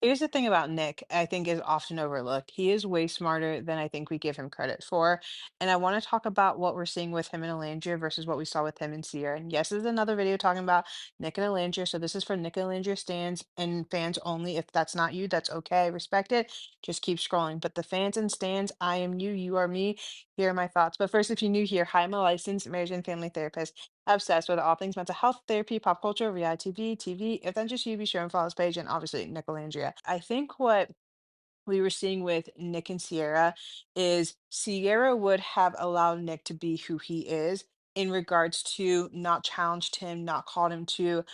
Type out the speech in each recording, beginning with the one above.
Here's the thing about Nick, I think is often overlooked. He is way smarter than I think we give him credit for. And I want to talk about what we're seeing with him in Alandria versus what we saw with him in Sierra. And yes, this is another video talking about Nick and Alandria. So this is for Nick and Alandria stands and fans only. If that's not you, that's okay. I respect it. Just keep scrolling. But the fans and stands, I am you, you are me. Here are my thoughts. But first, if you're new here, hi, I'm a licensed marriage and family therapist obsessed with all things mental health, therapy, pop culture, reality TV. If that's just you, be sure and follow his page and obviously Nicolandria. I think what we were seeing with Nick and Sierra is Sierra would have allowed Nick to be who he is in regards to not challenged him, not called him to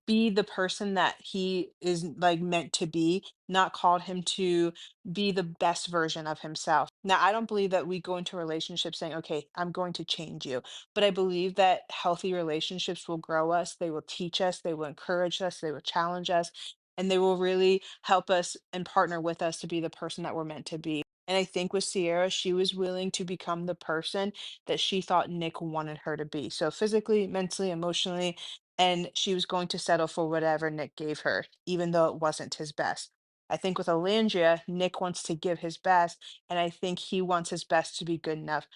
be the person that he is like meant to be, not called him to be the best version of himself. Now, I don't believe that we go into a relationship saying, okay, I'm going to change you. But I believe that healthy relationships will grow us, they will teach us, they will encourage us, they will challenge us, and they will really help us and partner with us to be the person that we're meant to be. And I think with Sierra, she was willing to become the person that she thought Nick wanted her to be. So physically, mentally, emotionally, and she was going to settle for whatever Nick gave her, even though it wasn't his best. I think with Alandria, Nick wants to give his best, and I think he wants his best to be good enough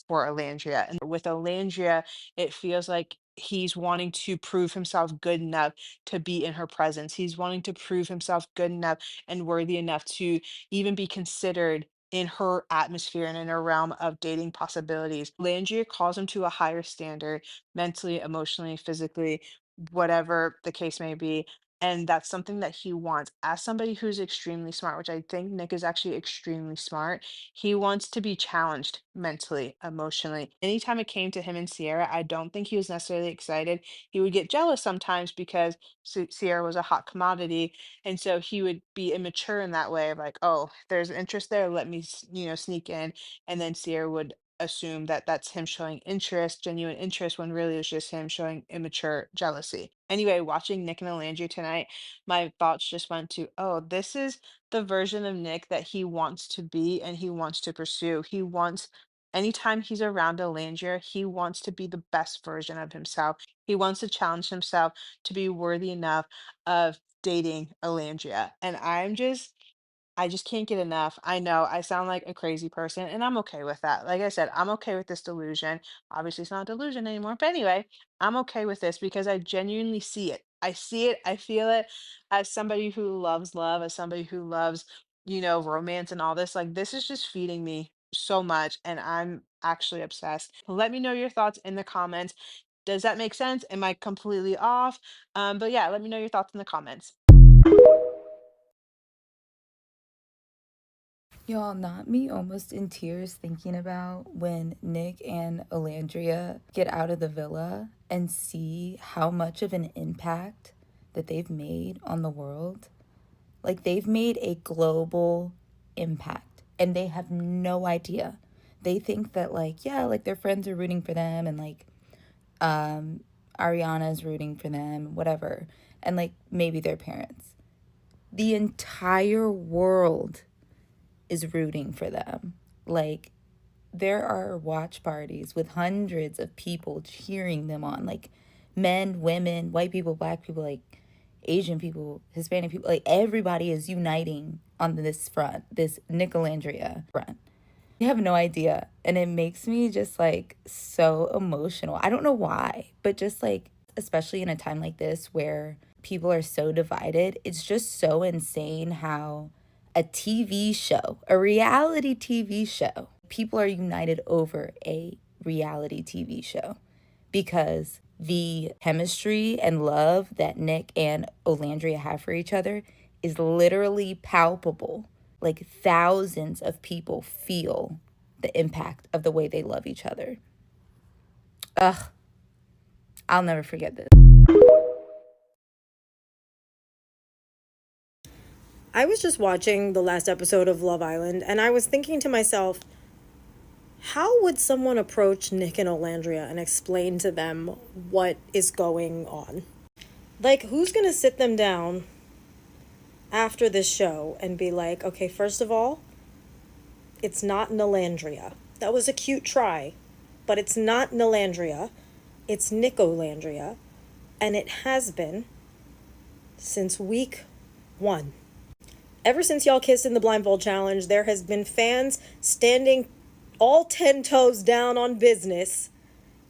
for Alandria. And with Alandria, it feels like he's wanting to prove himself good enough to be in her presence. He's wanting to prove himself good enough and worthy enough to even be considered in her atmosphere and in her realm of dating possibilities. Landria calls him to a higher standard, mentally, emotionally, physically, whatever the case may be. And that's something that he wants. As somebody who's extremely smart, which I think Nick is actually extremely smart, he wants to be challenged mentally, emotionally. Anytime it came to him and Sierra, I don't think he was necessarily excited. He would get jealous sometimes because Sierra was a hot commodity, and so he would be immature in that way of like, oh, there's interest there, let me, sneak in, and then Sierra would assume that that's him showing interest, genuine interest, when really it's just him showing immature jealousy. Anyway, watching Nick and Alandria tonight, my thoughts just went to, oh, this is the version of Nick that he wants to be and he wants to pursue. Anytime he's around Alandria, he wants to be the best version of himself. He wants to challenge himself to be worthy enough of dating Alandria. And I just can't get enough. I know I sound like a crazy person, and I'm okay with that. Like I said, I'm okay with this delusion. Obviously, it's not a delusion anymore. But anyway, I'm okay with this because I genuinely see it. I see it. I feel it as somebody who loves love, as somebody who loves, romance and all this. Like, this is just feeding me so much, and I'm actually obsessed. Let me know your thoughts in the comments. Does that make sense? Am I completely off? But yeah, let me know your thoughts in the comments. Y'all, not me almost in tears thinking about when Nick and Olandria get out of the villa and see how much of an impact that they've made on the world. Like, they've made a global impact and they have no idea. They think that, like, yeah, like their friends are rooting for them and, like, Ariana's rooting for them, whatever. And, like, maybe their parents. The entire world is rooting for them. Like, there are watch parties with hundreds of people cheering them on, like men, women, white people, black people, like Asian people, Hispanic people, like everybody is uniting on this front, this Nicolandria front. You have no idea. And it makes me just like so emotional. I don't know why, but just like, especially in a time like this where people are so divided, it's just so insane how a TV show, a reality TV show, people are united over a reality TV show because the chemistry and love that Nick and Olandria have for each other is literally palpable. Like, thousands of people feel the impact of the way they love each other. Ugh, I'll never forget this. I was just watching the last episode of Love Island and I was thinking to myself, how would someone approach Nick and Olandria and explain to them what is going on? Like, who's going to sit them down after this show and be like, okay, first of all, it's not Nicolandria. That was a cute try, but it's not Nicolandria. It's Nicolandria, and it has been since week 1. Ever since y'all kissed in the blindfold challenge, there has been fans standing all 10 toes down on business,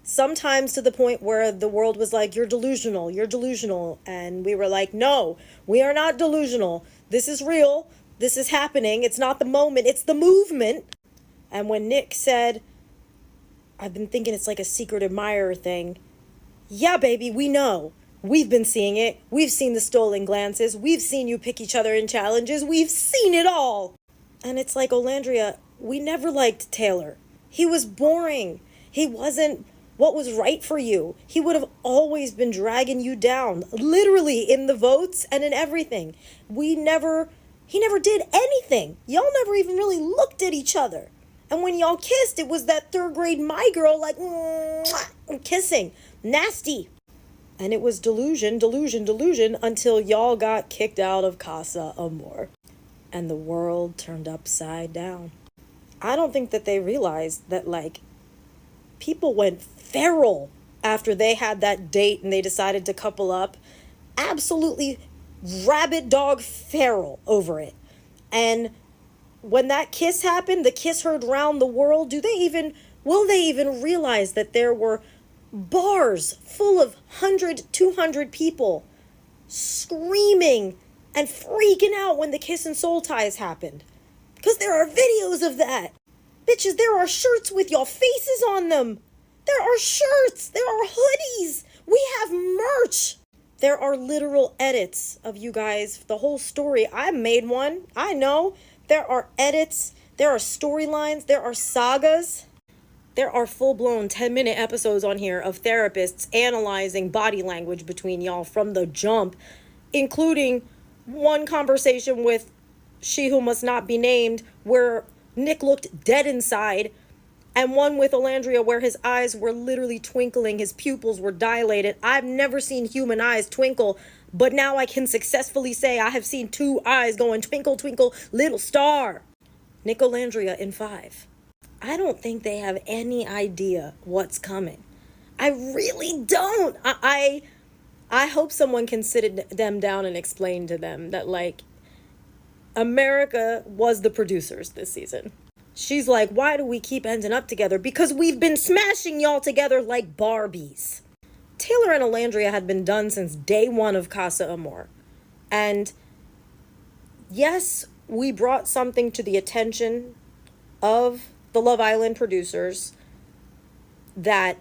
sometimes to the point where the world was like, you're delusional, you're delusional. And we were like, no, we are not delusional. This is real. This is happening. It's not the moment, it's the movement. And when Nick said, I've been thinking it's like a secret admirer thing. Yeah, baby, we know. We've been seeing it. We've seen the stolen glances. We've seen you pick each other in challenges. We've seen it all. And it's like, Olandria, we never liked Taylor. He was boring. He wasn't what was right for you. He would have always been dragging you down, literally in the votes and in everything. He never did anything. Y'all never even really looked at each other. And when y'all kissed, it was that third grade my girl, like, kissing. Nasty. And it was delusion until y'all got kicked out of Casa Amor. And the world turned upside down. I don't think that they realized that, like, people went feral after they had that date and they decided to couple up. Absolutely rabid dog feral over it. And when that kiss happened, the kiss heard round the world, will they even realize that there were bars full of 100, 200 people screaming and freaking out when the kiss and soul ties happened? Because there are videos of that. Bitches, there are shirts with your faces on them. There are shirts. There are hoodies. We have merch. There are literal edits of you guys. The whole story. I made one. I know. There are edits. There are storylines. There are sagas. There are full-blown 10-minute episodes on here of therapists analyzing body language between y'all from the jump, including one conversation with She Who Must Not Be Named, where Nick looked dead inside, and one with Alandria where his eyes were literally twinkling, his pupils were dilated. I've never seen human eyes twinkle, but now I can successfully say I have seen two eyes going twinkle, twinkle, little star. Nicolandria in 5. I don't think they have any idea what's coming. I really don't. I hope someone can sit them down and explain to them that, like, America was the producers this season. She's like, why do we keep ending up together? Because we've been smashing y'all together like Barbies. Taylor and Alandria had been done since day one of Casa Amor. And yes, we brought something to the attention of the Love Island producers that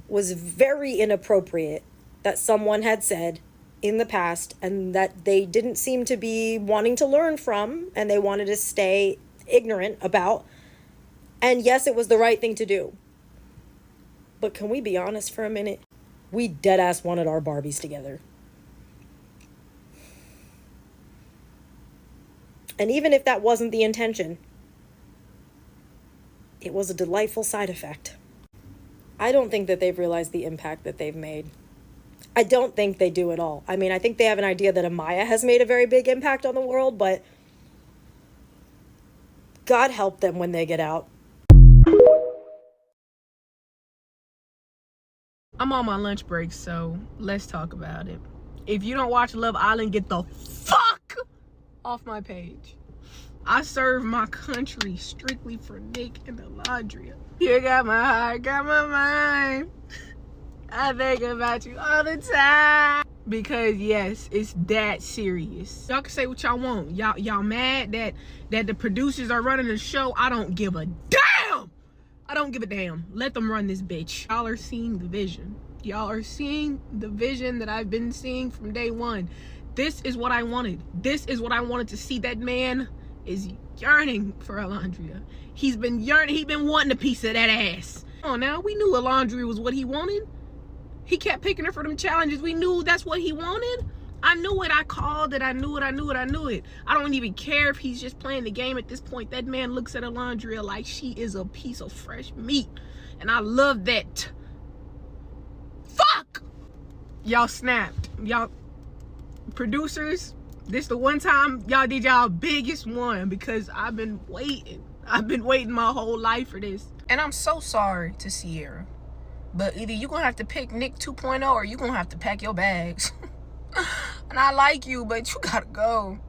was very inappropriate, that someone had said in the past, and that they didn't seem to be wanting to learn from, and they wanted to stay ignorant about. And yes, it was the right thing to do. But can we be honest for a minute? We deadass wanted our Barbies together. And even if that wasn't the intention, it was a delightful side effect. I don't think that they've realized the impact that they've made. I don't think they do at all. I mean, I think they have an idea that Amaya has made a very big impact on the world, but God help them when they get out. I'm on my lunch break, so let's talk about it. If you don't watch Love Island, get the fuck off my page. I serve my country strictly for Nick and Alandria. You got my heart, got my mind. I think about you all the time. Because yes, it's that serious. Y'all can say what y'all want. Y'all mad that the producers are running the show. I don't give a damn. I don't give a damn. Let them run this bitch. Y'all are seeing the vision. Y'all are seeing the vision that I've been seeing from day one. This is what I wanted. This is what I wanted to see. That man is yearning for Alandria. He's been yearning. He's been wanting a piece of that ass. Oh, now we knew Alandria was what he wanted. He kept picking her for them challenges. We knew that's what he wanted. I knew it. I called it. I knew it. I knew it. I knew it. I don't even care if he's just playing the game at this point. That man looks at Alandria like she is a piece of fresh meat. And I love that. Fuck! Y'all snapped. Y'all producers, this the one time y'all did y'all biggest one, because I've been waiting. I've been waiting my whole life for this. And I'm so sorry to Sierra. But either you're going to have to pick Nick 2.0 or you're going to have to pack your bags. And I like you, but you got to go.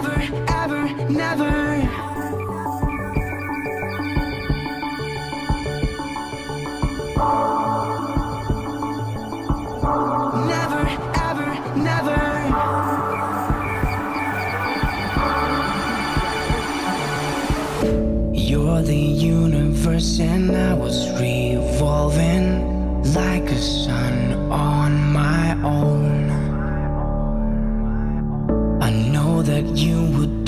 Never, ever, never. Never, ever, never. You're the universe and I was revolving like a sun on my own. I know that you would